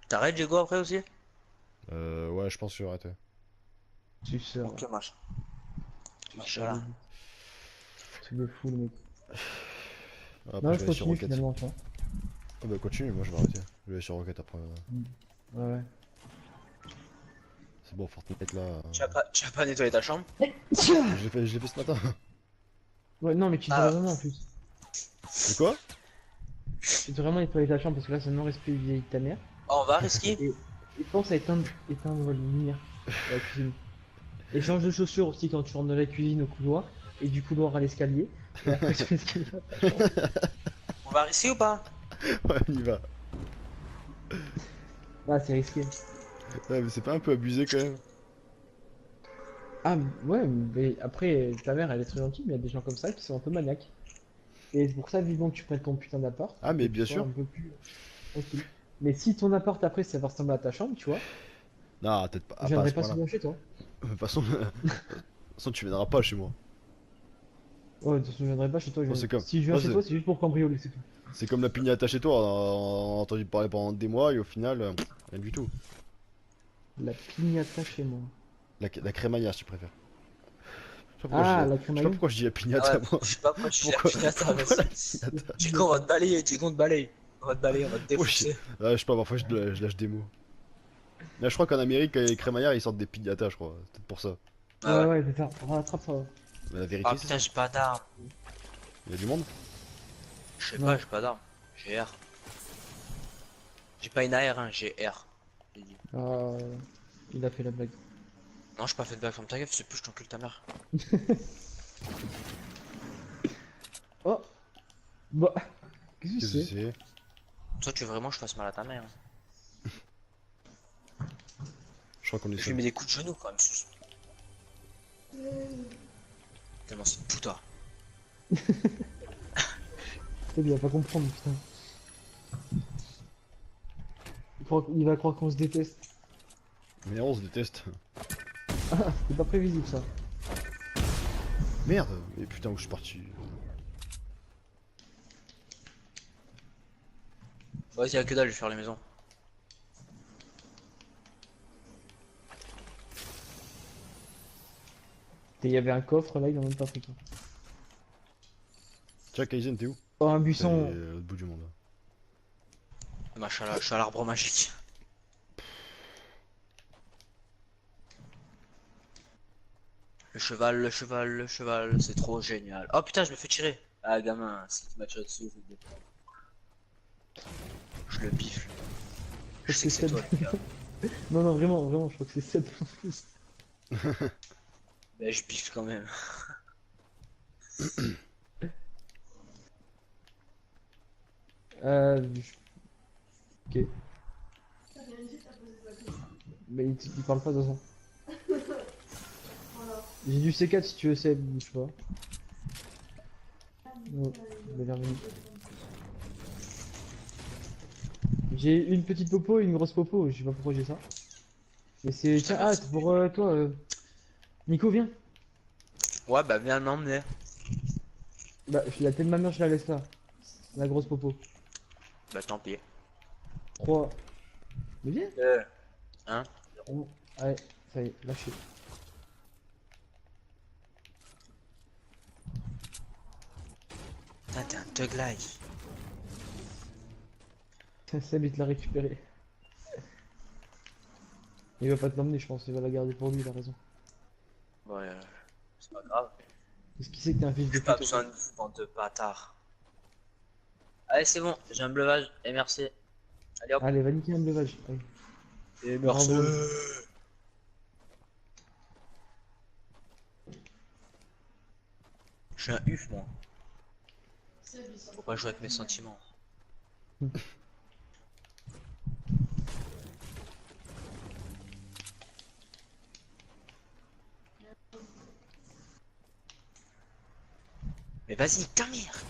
T'arrêtes Diego après aussi? Ouais, je pense que je vais arrêter. Tu sors. Ok, machin. Machallah. Allez, truc de fou, le mec. Après, Non, je je vais aller sur continue Rocket. finalement, tu vois. Ah bah continue, moi je vais arrêter. Je vais aller sur Rocket après. Ouais, ouais. C'est bon, Fortnite là. Tu as pas nettoyé ta chambre? Je l'ai fait ce matin. Ouais, non, mais tu devrais Ah, vraiment en plus. De quoi? Tu devrais vraiment nettoyer ta chambre parce que là, c'est non-respect vieille de ta mère. on va risquer? Et pense à éteindre les lumières de la cuisine. Et change de chaussures aussi quand tu rentres de la cuisine au couloir. Et du couloir à l'escalier. Et après, tu fais l'escalier à ta chambre. On va risquer ou pas? Ouais, on y va. Ah, c'est risqué. Ouais, mais c'est pas un peu abusé quand même? Ah, ouais, mais après, ta mère, elle est très gentille, mais il y a des gens comme ça qui sont un peu maniaques. Et c'est pour ça, vivement que tu prennes ton putain d'appart, Ah, pour que mais tu bien sois sûr. un peu plus tranquille. Mais si ton appart après, ça va ressembler à ta chambre, tu vois, Non, peut-être pas, je pas à viendrai ce pas point-là. souvent chez toi. De toute façon, tu viendras pas chez moi. Ouais, de toute façon, je viendrai pas chez toi. Moi, c'est comme. Si je viens Moi, chez toi, c'est juste pour cambrioler, c'est tout. c'est comme la pignata chez toi. On a entendu parler pendant des mois et au final, rien du tout. La piñata chez moi. La crémaillère, si tu préfères. Ah, la Je sais pas crémaillère? pourquoi je dis la Ah pignata, ouais, moi. je sais pas pourquoi tu fais la Pourquoi, pignata, pourquoi la vas-y. pignata? Diego, on va te balayer, Diego, on te balaye. On va te balayer, on va te Moi, défoncer. je sais pas, parfois je lâche des mots. Là, je crois qu'en Amérique, les crémaillères ils sortent des piñatas, je crois. C'est peut-être pour ça. Ah Ouais, ouais. ouais, c'est ça. Rattrape ça. Mais la Ah vérité, c'est putain, ça. j'ai pas d'arme. Il y a du monde? Je sais pas, Non. j'ai pas d'arme. J'ai R. J'ai pas une AR, hein, j'ai R. J'ai dit. Ah, il a fait la blague. Non, j'ai pas fait de balle comme ta gueule, c'est plus je t'encule ta mère. Oh, bah, qu'est-ce que Qu'est-ce que c'est? c'est? Toi, tu veux vraiment que je fasse mal à ta mère, hein. Je crois qu'on est Je lui seul. mets des coups de genoux quand même. Tellement c'est une puta. Il va pas comprendre, putain. Il va croire qu'on se déteste. Mais on se déteste. Ah, c'est pas prévisible ça. Merde! Mais putain, où je suis parti? Vas-y, à que dalle, je vais faire les maisons. Et il y avait un coffre là, il en a même pas pris quoi. Tiens, Kaizen, t'es où? Oh, un T'es buisson. à l'autre bout du monde. Machallah, je suis à l'arbre magique. Le cheval, le cheval, le cheval, c'est trop génial. Oh putain, je me fais tirer. Ah gamin, si tu m'as tiré dessus, je le défends. Je le bifle. Je sais que c'est Seb. toi le gars. Non, non, vraiment, vraiment, je crois que c'est Seb en plus. Mais je bifle quand même. Ok. Mais il parle pas de ça. J'ai du C4 si tu veux Seb, je sais pas. Ouais, il a l'air venu. J'ai une petite popo et une grosse popo, je sais pas pourquoi j'ai ça. Mais c'est. Tiens, ah, c'est pour toi. Nico, viens. Ouais, bah viens m'emmener. Bah, la tête de ma mère, je la laisse là. La grosse popo. Bah tant pis. 3. Mais viens. Hein? Oh, allez, ça y est, lâchez. Putain, t'es un thug life. Seb, il te l'a récupéré. Il va pas te l'emmener, je pense, il va la garder pour lui, il a raison. Ouais, c'est pas grave. Parce qu'il sait que t'es un fils de J'ai pas pute. besoin de vous, bande de bâtards. Allez, c'est bon, j'ai un bleuvage et merci. Allez hop. Allez, va niquer un breuvage. Allez. Et merci. Bravo. Je suis un uf, moi. Faut pas jouer avec mes sentiments. Mais vas-y, ta mère.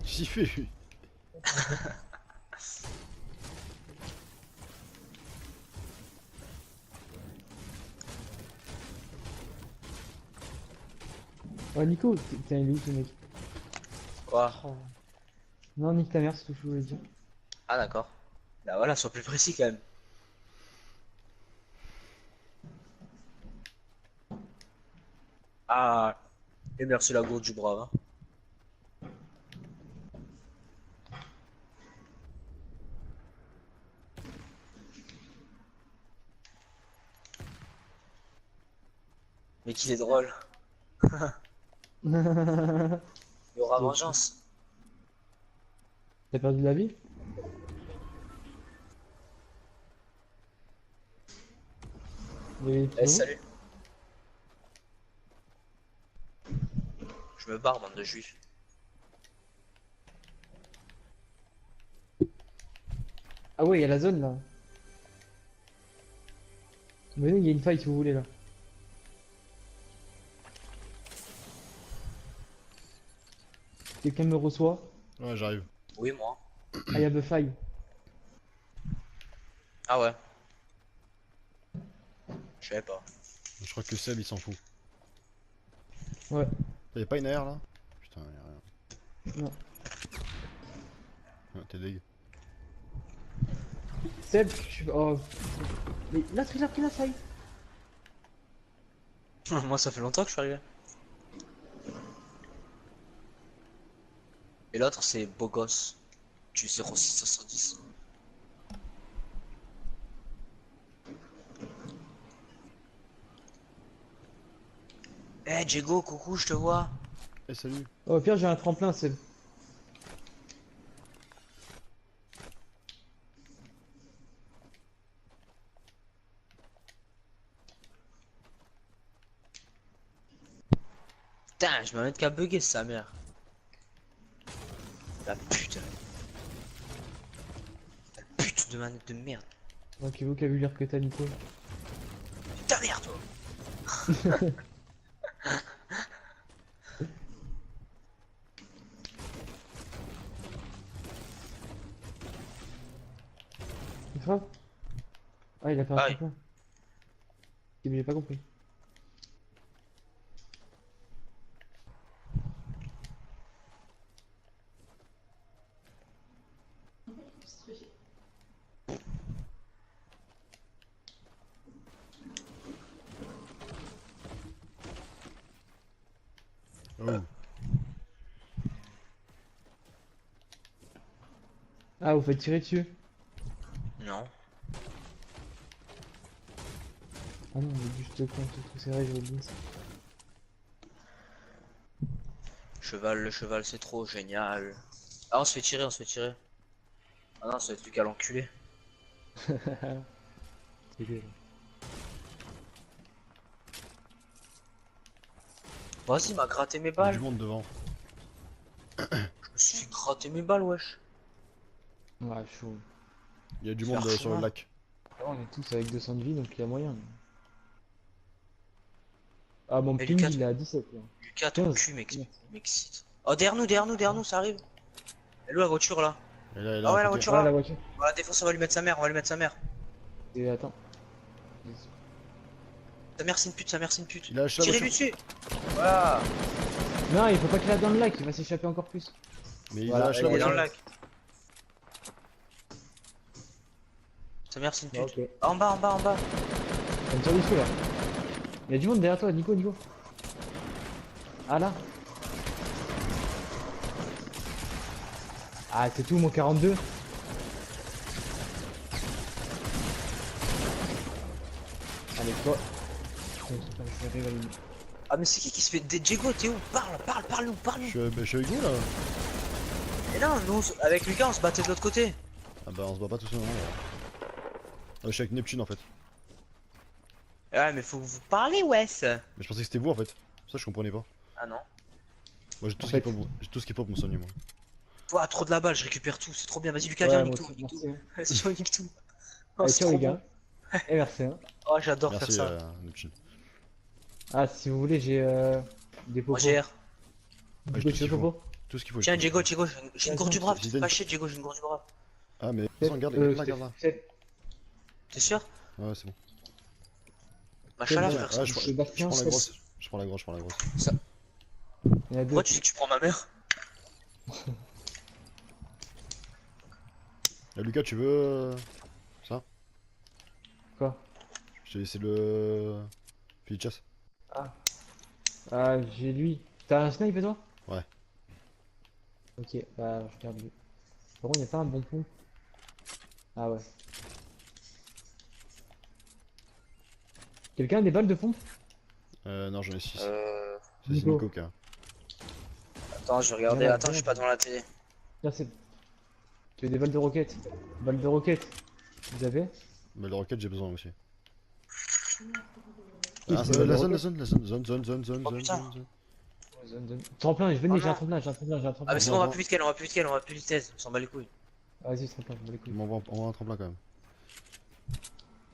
Qu'est-ce qu'il fait, lui? Oh Nico, t'es il est où ce mec? Quoi? Oh. Non, nique ta mère, c'est tout ce que je voulais dire. Ah d'accord. Bah voilà, sois plus précis quand même. Ah, et merci la gourde du brave. Hein. Mais qu'il est drôle. T'as Il y aura vengeance. perdu de la vie? Oui, Eh, salut. Je me barre, bande de juifs. Ah ouais, il y a la zone là. Venez, il y a une faille si vous voulez là. Quelqu'un me reçoit. Ouais, j'arrive. Oui, moi. Ah, il y a de faille. Ah ouais. Je savais pas. Je crois que Seb il s'en fout. Ouais. Y'avait pas une AR là? Putain, y'a rien. Non. Ah, t'es deg. Seb, tu... Oh. Mais là, il a pris la faille. Moi, ça fait longtemps que je suis arrivé. Et l'autre, c'est beau gosse. Tu sais, 610. Eh, Diego, coucou, je te vois. Eh, salut. Oh, au pire, j'ai un tremplin, Seb. Putain, je m'arrête qu'à bugger sa mère. La pute. La pute de manette de merde. Oh, quel vocabulaire que t'as, Nico. Ta merde, toi. C'est grave. Ah, il a fait un Ah oui. tremplin. Mais j'ai pas compris. Oh. Ah, vous faites tirer dessus. Non. Ah non, mais juste contre tout c'est vrai, je le dis. Cheval, le cheval, c'est trop génial. Ah, on se fait tirer, on se fait tirer. Ah non, ça va être Lucas l'enculé. Vas-y, il m'a gratté mes Y'a balles. du monde devant. Je me suis fait gratter mes balles, wesh. Ouais, chaud. Y'a du Faire monde sur le chemin. lac. Ah, on est tous avec 200 de vie, donc il y a moyen. Ah, mon Et ping, Lucas, il est à 17 là. Lucas, ton 15. cul m'excite. Oh, derrière nous, ça arrive. Elle est où la voiture là? Et là, Ah ouais, à la côté. voiture Ouais, là. la voiture. On va la défoncer, on va lui mettre sa mère, on va lui mettre sa mère. Et attends. Sa mère, c'est une pute, sa mère, c'est une pute. Il a lâché la Tirez-lui voiture. dessus. Voilà. Non, il faut pas qu'il aille dans le lac, il va s'échapper encore plus. Mais il Voilà, a lâché la Il est dans voiture. le lac. Sa mère, c'est une Ah, pute. ok. Ah, en bas, en bas, en bas. Ça me tire dessus là. Il y a du monde derrière toi, Nico, Nico. Ah là. Ah, c'est tout mon 42. Allez, toi. Ah, mais c'est qui se fait. Diego, t'es où? Parle-nous, parle-nous. Je suis avec vous là. Et non, nous, avec Lucas, on se battait de l'autre côté. Ah bah on se bat pas tous au moment là. Ah, je suis avec Neptune en fait. Ouais, mais faut vous parler, wesh. Mais je pensais que c'était vous en fait. Ça je comprenais pas. Ah non. Moi j'ai tout En ce qui fait. pop, j'ai tout ce qui pop mon soigner moi. Ouah, trop de la balle, je récupère tout, c'est trop bien. Vas-y, Lucas, Ouais, viens, moi nique tout, aussi, nique tout. merci. Vas-y, on nique tout. Oh, Allez, c'est ciao trop les bon. gars. Et merci. Hein. Oh, j'adore faire Merci ça. Neptune. Ah, si vous voulez, j'ai des Moi, popos. GR. Ouais, Du j'ai coup, tout ce tu veux qu'il faut. popo? Tout ce qu'il faut. Tiens, tout. Diego, j'ai une gourde du brave. J'ai T'es pas chier, Diego, j'ai une gourde du brave. Ah mais Peut-être, attends, regarde, euh, regarde là. T'es sûr? Ouais c'est bon. Machallah, Peut-être, frère, Ah, ça je, bouge. je Sébastien, prends la Seb. grosse. Je prends la grosse. Ça... Il y en a deux. Pourquoi tu dis que tu prends ma mère? Lucas, tu veux ça? Quoi? Je t'ai laissé le fusil de chasse. Ah. Ah, j'ai lui. T'as un snipe toi? Ouais. Ok, bah je regarde lui. Par contre, il n'y a pas un bon pont. Ah ouais. Quelqu'un a des balles de pompe? Non, j'en ai 6. Euh... C'est Nico. Nico qui a. Attends, je vais regarder. Viens là, Attends, je viens suis là. pas devant la télé. Tiens, c'est. Tu veux des balles de roquette? Balles de roquette. Vous avez? Mais le rocket, j'ai besoin aussi. Oui, Ah, c'est des balles de la zone, roquette. Oh putain. zone. Tremplin, je venais, Oh j'ai un non. tremplin, j'ai un tremplin, j'ai un Ah, tremplin. mais c'est bon, on va plus vite qu'elle, on va plus vite qu'elle, on va plus vitesse. On s'en bat les couilles. Vas-y, tremplin, je me les couilles. On va un tremplin quand même.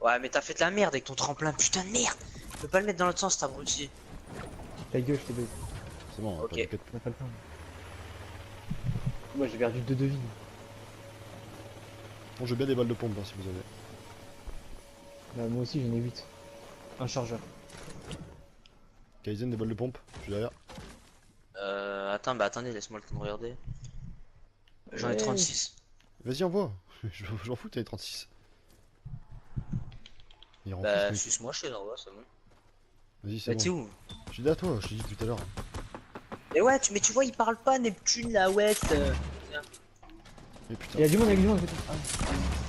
Ouais, mais t'as fait de la merde avec ton tremplin. Putain de merde. Tu peux pas le mettre dans l'autre sens, cet abruti. Ta gueule, je t'ai baisé. C'est bon, on a Ok. pas de rocket. On a pas le temps. Moi, j'ai perdu 2 de vie. Bon, j'ai bien des balles de pompe hein, si vous avez. Bah, moi aussi, j'en ai 8. Un chargeur. Kaizen, des balles de pompe, je suis derrière. Attends, bah attendez, laisse-moi le temps de regarder. J'en ai Ouais. 36. Vas-y, envoie. J'en fous, t'as les 36. Il rend Bah, fou, ce mec. suce-moi, je te l'envoie, c'est bon. Vas-y, c'est Bah, bon. t'es où? Je suis derrière toi, je t'ai dit tout à l'heure. Mais ouais, mais tu vois, il parle pas, Neptune, là, ouais. Mais putain. Il y a du monde, il y a du monde. Ah,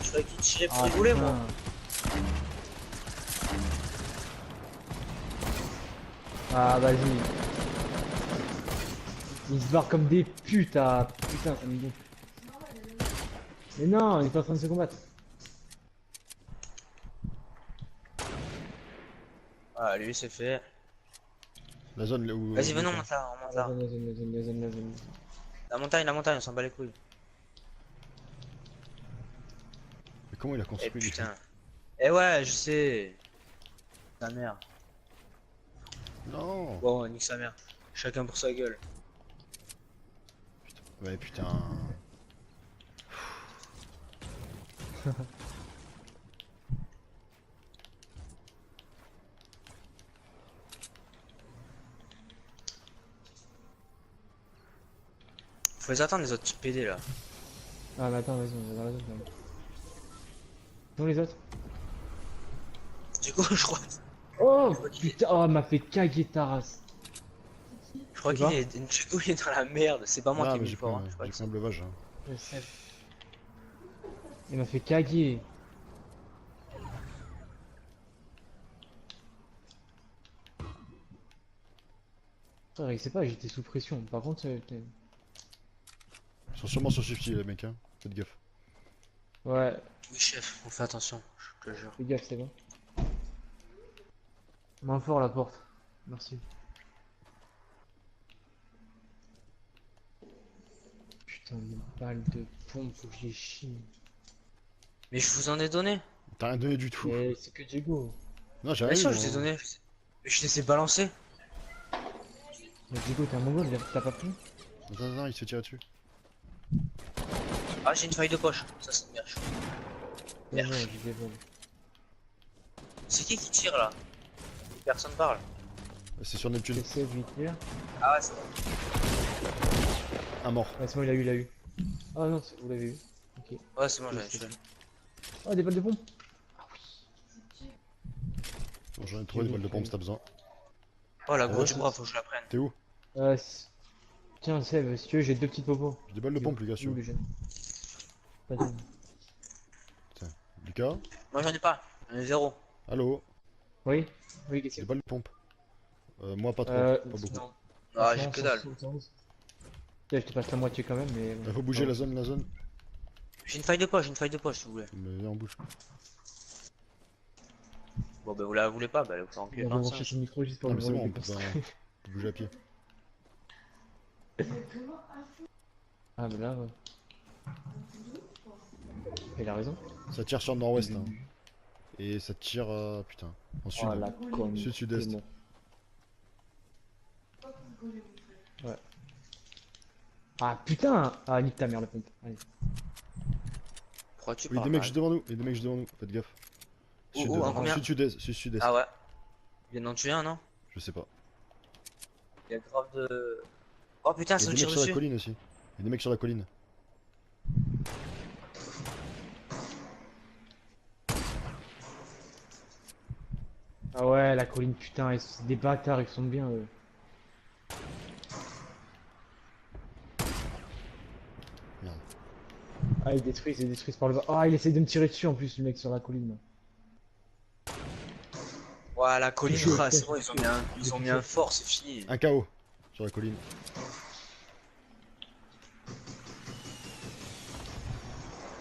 Je croyais qu'il tirait pour ah, rigoler, putain. moi. Ah, vas-y. Ils se barrent comme des putes, ah. Putain, ça me gonfle. Mais non, il est en train de se combattre. Ah, lui, c'est fait. La zone là où. Vas-y, venons, on monte là, on monte La là. zone, la zone, la zone, la zone, la zone. La montagne, on s'en bat les couilles. Mais comment il a Eh construit lui, putain. Eh ouais, je sais. Sa mère. Non. Bon, nique sa mère. Chacun pour sa gueule. Ouais, putain. Faut les attendre, les autres petits PD là. Ah, mais attends, vas-y, on va dans la zone quand même. Non, les autres. Du coup, je crois. Oh putain, oh, elle m'a fait caguer ta race. Je crois C'est qu'il est. Nchiko, il est dans la merde. C'est pas moi Ah, qui ai mais mis j'ai le fort. pris Hein. Je crois que un c'est. breuvage. Hein. Je sais. Il m'a fait caguer. Frère, il sait pas, j'étais sous pression. Par contre, Ils sont sûrement sur Shifty les mecs, hein. Faites gaffe. ouais, Oui, chef, on fait attention. Je te jure. fais gaffe, c'est bon. Main fort la porte. Merci. Putain, une balle de pompe, faut que j'y chie. Mais je vous en ai donné. T'as rien donné du tout. Mais c'est que Diego. Non, j'ai Bien rien sûr, eu, je vous ai moi. donné. Mais je les ai balancés. Mais Diego, t'es un mongol, t'as pas pris? Attends, il se fait tirer dessus. Ah, j'ai une faille de poche. Ça, c'est une merche. Ouais, Merde. ouais, je dévole. C'est qui tire là? Personne parle. C'est sur Neptune. J'essaie de lui tirer. Ah ouais, c'est bon. Un mort. Ouais, c'est bon, il a eu, il a eu. Ah non, vous l'avez eu. Ok. Ouais, c'est bon, j'avais tué. Oh, des balles de pompe. Bon, j'en ai trouvé des balles de pompe si t'as besoin. Oh, la gros Ouais, du bras, faut que je la prenne. T'es où? Tiens, Seb, si tu veux, j'ai 2 petites popos. J'ai des balles de pompe, les gars, si Où vous le voulez. jeune? Vas-y. Lucas? Moi, j'en ai pas. J'en ai zéro. Allô? Oui? Oui, qu'est-ce Des que balles de pompe. Moi, pas trop. Euh, Pas beaucoup. non. Ah, j'ai Franchement, que dalle. 111. Tiens, je te passe la moitié quand même, mais. Il faut bouger la zone, la zone. J'ai une faille de poche, si vous voulez. Mais viens, on bouge. Bon, bah, vous la voulez pas, bah, allez vous faire enculer On par va le brancher singe. son micro juste pour Non, le mais c'est bon, voler on peut des pas- construits. on peut bouger à pied. Ah, mais là. Il a raison. Ça tire sur le nord-ouest. Hein. Et ça tire. Putain. En sud. Oh la conne. Sud-sud-est. C'est bon. Ouais. Ah putain! Ah, nique ta mère la pompe. Allez. Pourquoi tu Il y a parles des mecs mal juste devant nous. Il y a des mecs juste devant nous. Faites gaffe. Oh, oh, un combien Sud-sud-est. Sud-sud-est. Ah ouais. Il vient d'en tuer un, non? Je sais pas. Il y a grave de. Oh putain, Il y ça a me des tire mecs sur la dessus. colline aussi. Il y a des mecs sur la colline. Ah ouais, la colline, putain, c'est des bâtards, ils sont bien. Merde. Ah, ils détruisent par le bas. Ah, il essaie de me tirer dessus en plus, le mec sur la colline. Ouais, la colline, Touché, ah, putain, c'est bon, j'ai touché. ils ont mis J'ai un touché. fort, c'est fini. Un KO sur la colline.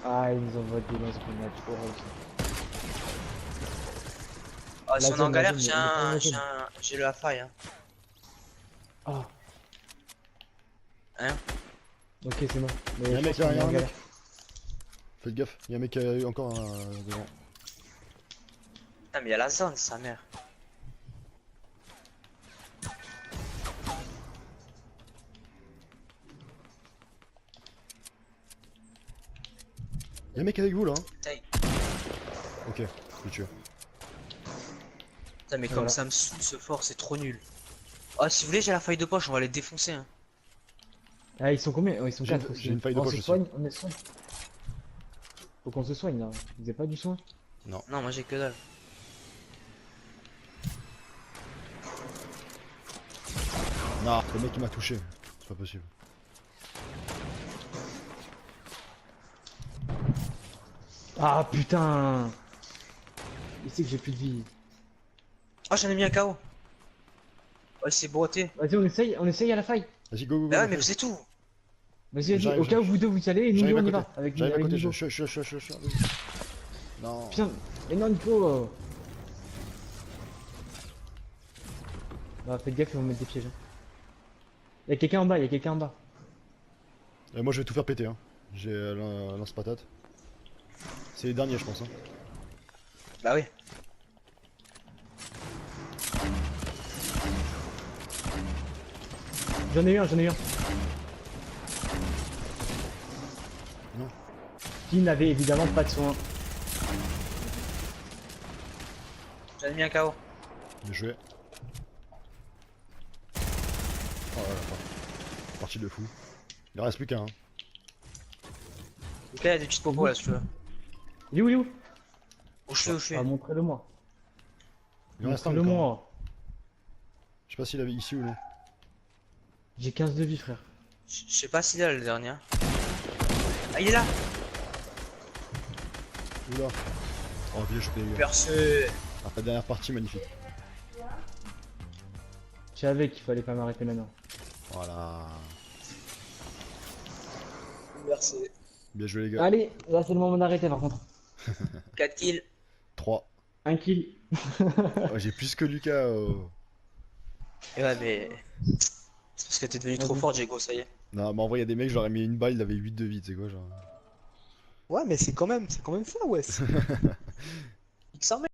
Ah, ils nous envoient des lance-grenades, horrible. Ah, si La on est en zone, la galère, zone, il est pas dans la zone. j'ai la faille, hein. Ah, Hein? ok, c'est bon. Mais Y'a un je mec pense là, qu'on est y'a en un mec. galère. Faites gaffe, y'a un mec encore devant. Putain, mais y'a la zone, sa mère. Y'a un mec avec vous là. Hein. Putain, Ok, je l'ai tué. putain, mais comme Voilà. ça me saoule ce fort, c'est trop nul. Ah, si vous voulez, j'ai la faille de poche, on va les défoncer, hein. Ah, ils sont combien? Oh, ils sont J'ai 4 aussi. j'ai une faille de On poche se aussi. soigne, on est soigne. Faut qu'on se soigne là. Vous avez pas du soin? Non, moi j'ai que dalle. Non, le mec il m'a touché. C'est pas possible. Ah putain! Il sait que j'ai plus de vie. Oh, j'en ai mis un KO. Oh, il s'est botté. Vas-y, on essaye à la faille. Vas-y, go, go, go. Bah ouais, la mais faille. c'est tout. Vas-y, vas-y, J'arrive, au cas où vous deux vous y allez, et nous deux J'arrive à on y côté. va. Avec J'arrive à côté, Nico. vas-y. Non. Putain, mais non, Nico! Ah, faites gaffe, ils vont mettre des pièges. Hein. Y'a quelqu'un en bas, y'a quelqu'un en bas. Moi je vais tout faire péter. Hein. J'ai lance-patate. C'est les derniers, je pense. Hein. Bah oui. J'en ai eu un. Non. Qui n'avait évidemment pas de soin. J'en ai mis un KO. Bien joué. Oh là là, partie de fou. Il en reste plus qu'un. Hein. Donc là, y'a des petites popos là, si tu veux. Il est où? Où je suis. Ah, montrez-le moi. Il en reste un Montrez-le encore. moi. Je sais pas s'il avait ici ou non. J'ai 15 de vie, frère. Je sais pas s'il est là le dernier. Ah, il est là. Oula. Oh, bien joué. Percé. Après, dernière partie, magnifique. Je savais qu'il fallait pas m'arrêter maintenant. Voilà. Merci. Bien joué, les gars. Allez, là c'est le moment d'arrêter par contre. 4 kills. 3. Un kill. Oh, j'ai plus que Lucas. Et ouais, mais. C'est parce que t'es devenu trop Vas-y. fort, Diego, ça y est. Non, mais en vrai, il y a des mecs, j'aurais mis une balle, il avait 8 de vie, tu sais quoi, genre. Ouais, mais c'est quand même ça, ouais. X1